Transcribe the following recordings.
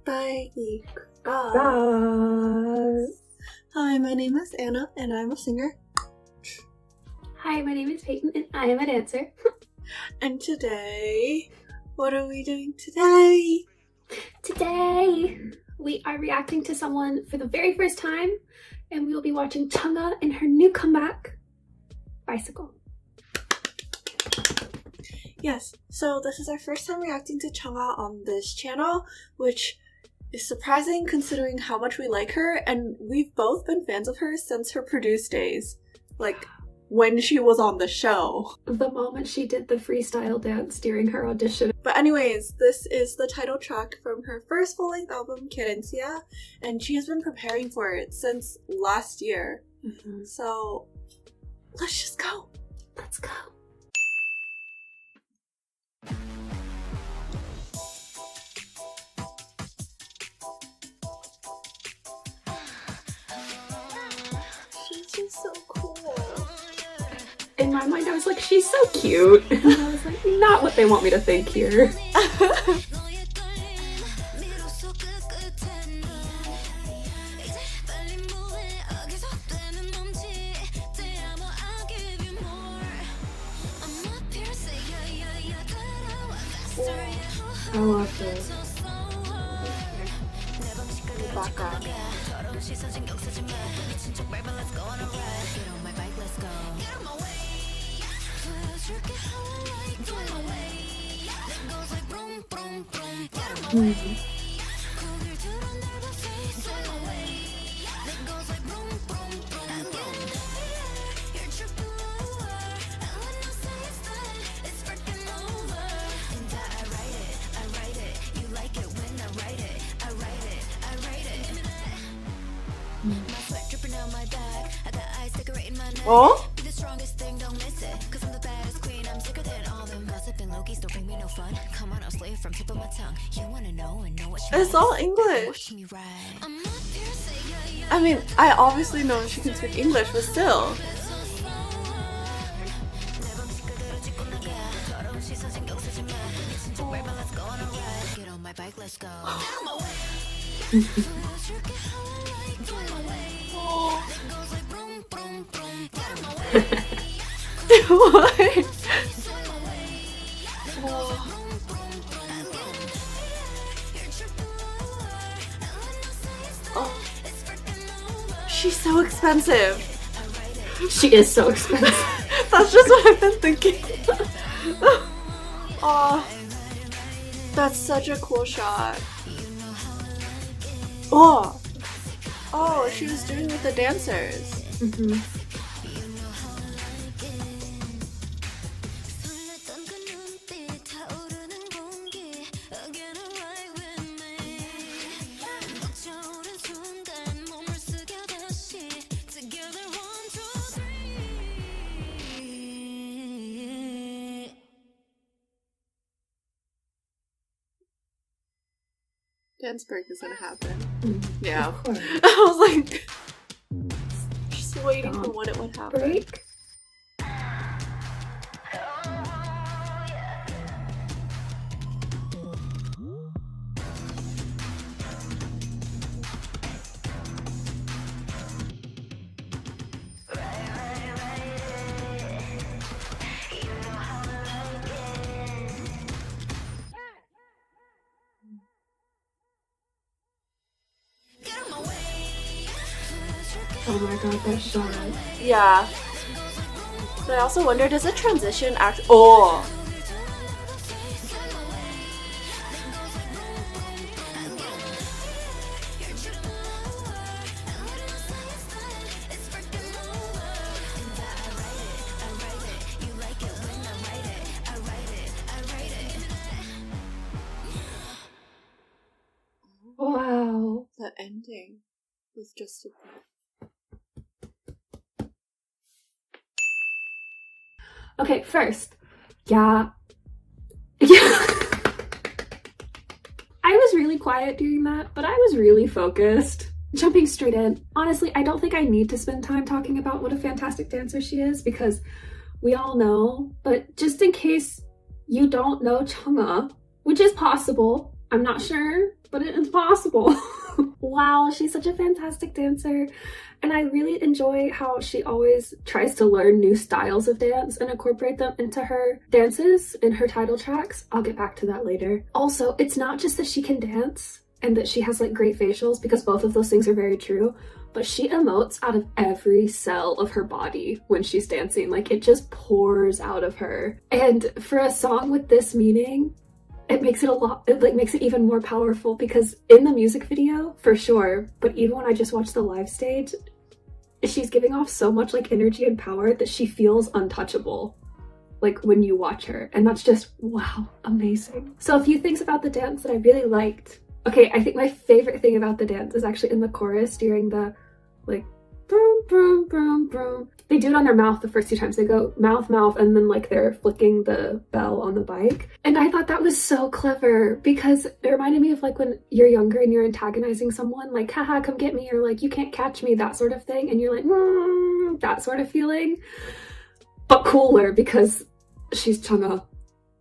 Baikal. Hi, my name is Anna and I'm a singer. Hi, my name is Peyton and I am a dancer. And today, what are we doing today? Today, we are reacting to someone for the very first time, and we will be watching CHUNGHA in her new comeback, Bicycle. Yes, so this is our first time reacting to CHUNGHA on this channel, which is surprising considering how much we like her, and we've both been fans of hers since her produced days. Like, when she was on the show. The moment she did the freestyle dance during her audition. But anyways, this is the title track from her first full-length album, Querencia, and she has been preparing for it since last year. So, let's just go. Let's go. She's just so cool. In my mind, I was like, she's so cute. And I was like, not what they want me to think here. I love this. The background. Oh? It's all English. I mean, I obviously know she can speak English, but still. What? Oh. She's so expensive. She is so expensive. That's just what I've been thinking. Oh, that's such a cool shot. Oh, oh, she was doing with the dancers. Dance break is gonna happen. Yeah. I was like, just waiting for when it would happen. Break? Oh my god, that shot. Yeah. But I also wonder, does it transition act? Oh! Wow. The ending was just a bit. Okay, first, yeah. I was really quiet during that, but I was really focused. Jumping straight in, honestly, I don't think I need to spend time talking about what a fantastic dancer she is because we all know, but just in case you don't know CHUNGHA, which is possible, I'm not sure, but it is possible. Wow, she's such a fantastic dancer. And I really enjoy how she always tries to learn new styles of dance and incorporate them into her dances in her title tracks. I'll get back to that later. Also, it's not just that she can dance and that she has like great facials, because both of those things are very true, but she emotes out of every cell of her body when she's dancing. Like, it just pours out of her. And for a song with this meaning, it makes it makes it even more powerful, because in the music video, for sure, but even when I just watched the live stage, she's giving off so much like energy and power that she feels untouchable, like when you watch her. And that's just, wow, amazing. So a few things about the dance that I really liked. Okay, I think my favorite thing about the dance is actually in the chorus during the like broom, broom, broom, broom. They do it on their mouth the first two times. They go mouth, mouth, and then like they're flicking the bell on the bike. And I thought that was so clever, because it reminded me of like when you're younger and you're antagonizing someone, like, haha, come get me, or like, you can't catch me, that sort of thing. And you're like, that sort of feeling, but cooler because she's CHUNGHA.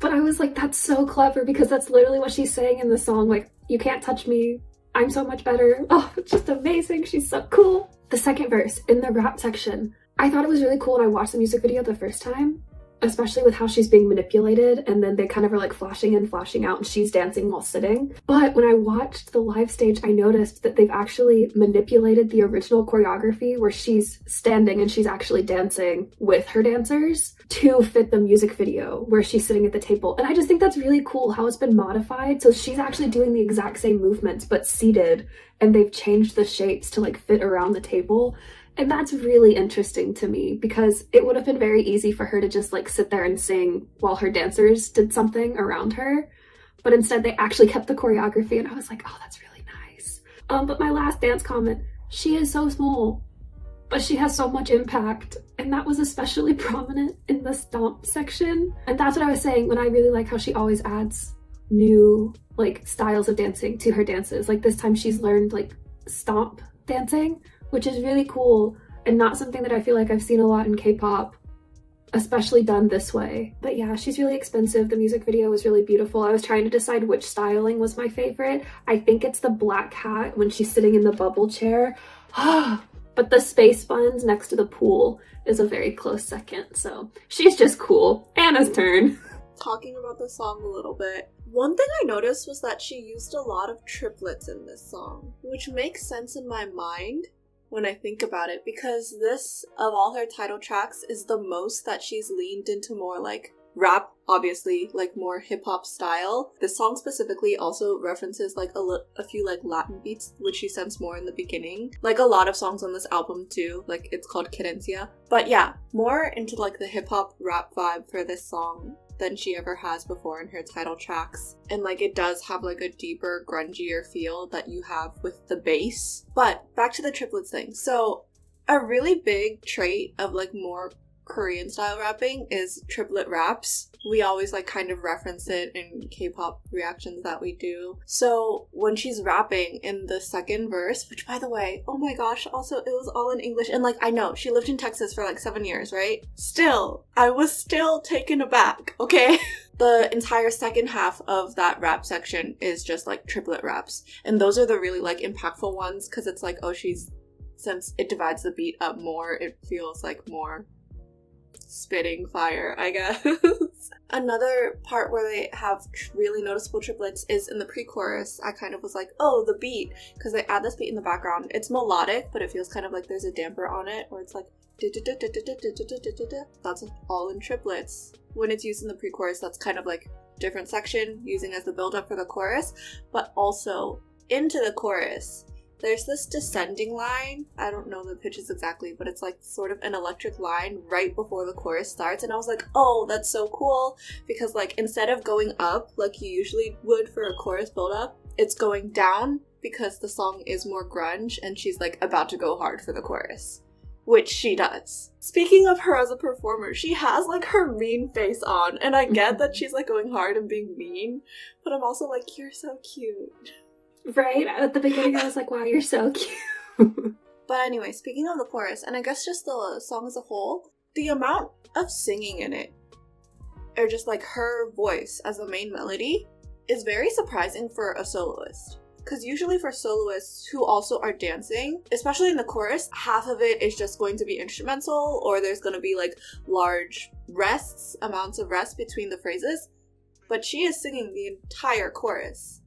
But I was like, that's so clever, because that's literally what she's saying in the song. Like, you can't touch me, I'm so much better. Oh, it's just amazing. She's so cool. The second verse in the rap section, I thought it was really cool when I watched the music video the first time, especially with how she's being manipulated, and then they kind of are like flashing in, flashing out, and she's dancing while sitting. But when I watched the live stage, I noticed that they've actually manipulated the original choreography where she's standing and she's actually dancing with her dancers to fit the music video where she's sitting at the table. And I just think that's really cool how it's been modified. So she's actually doing the exact same movements but seated, and they've changed the shapes to like fit around the table. And that's really interesting to me, because it would have been very easy for her to just like sit there and sing while her dancers did something around her. But instead they actually kept the choreography, and I was like, oh, that's really nice. But my last dance comment, she is so small, but she has so much impact. And that was especially prominent in the stomp section. And that's what I was saying when I really like how she always adds new like styles of dancing to her dances. Like this time she's learned like stomp dancing, which is really cool and not something that I feel like I've seen a lot in K-pop, especially done this way. But yeah, she's really expensive. The music video was really beautiful. I was trying to decide which styling was my favorite. I think it's the black hat when she's sitting in the bubble chair. But the space buns next to the pool is a very close second. So she's just cool. Anna's turn. Talking about the song a little bit, one thing I noticed was that she used a lot of triplets in this song, which makes sense in my mind when I think about it, because this, of all her title tracks, is the most that she's leaned into more like rap, obviously, like more hip-hop style. This song specifically also references like a few like Latin beats, which she sends more in the beginning. Like a lot of songs on this album too, like it's called Querencia. But yeah, more into like the hip-hop rap vibe for this song than she ever has before in her title tracks. And like it does have like a deeper, grungier feel that you have with the bass. But back to the triplets thing. So a really big trait of like more Korean style rapping is triplet raps. We always like kind of reference it in K-pop reactions that we do. So when she's rapping in the second verse, which by the way, oh my gosh, also it was all in English, and like I know she lived in Texas for like 7 years, right? Still, I was still taken aback, okay? The entire second half of that rap section is just like triplet raps, and those are the really like impactful ones, because it's like, oh, since it divides the beat up more, it feels like more spitting fire, I guess. Another part where they have really noticeable triplets is in the pre-chorus. I kind of was like, oh, the beat, because they add this beat in the background. It's melodic, but it feels kind of like there's a damper on it, where it's like that's all in triplets. When it's used in the pre-chorus, that's kind of like different section, using as the build-up for the chorus, but also into the chorus. There's this descending line, I don't know the pitches exactly, but it's like sort of an electric line right before the chorus starts, and I was like, oh, that's so cool, because like instead of going up like you usually would for a chorus build-up, it's going down because the song is more grunge and she's like about to go hard for the chorus, which she does. Speaking of her as a performer, she has like her mean face on, and I get that she's like going hard and being mean, but I'm also like, you're so cute. Right? At the beginning I was like, wow, you're so cute. But anyway, speaking of the chorus, and I guess just the song as a whole, the amount of singing in it, or just like her voice as the main melody, is very surprising for a soloist. because usually for soloists who also are dancing, especially in the chorus, half of it is just going to be instrumental, or there's going to be like large rests, amounts of rest between the phrases. But she is singing the entire chorus.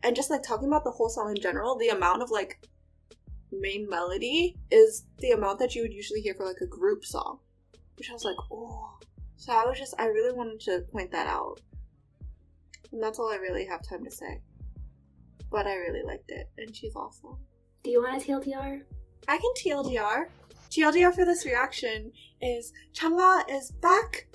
And just like talking about the whole song in general, the amount of like main melody is the amount that you would usually hear for like a group song. Which I was like, oh. So I really wanted to point that out. And that's all I really have time to say. But I really liked it, and she's awesome. Do you want a TLDR? I can TLDR. TLDR for this reaction is CHUNGHA is back,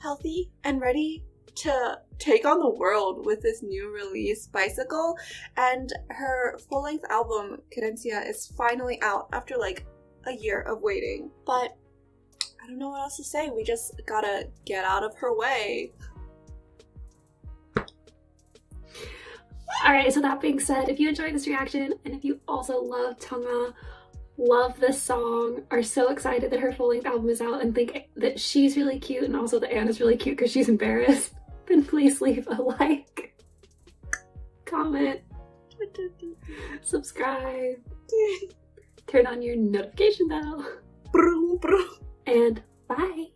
healthy, and ready to take on the world with this new release, Bicycle, and her full-length album, Querencia, is finally out after like a year of waiting. But I don't know what else to say. We just gotta get out of her way. Alright, so that being said, if you enjoyed this reaction, and if you also love CHUNGHA, love this song, are so excited that her full-length album is out, and think that she's really cute, and also that Anna's really cute because she's embarrassed, then please leave a like, comment, subscribe, turn on your notification bell, and bye!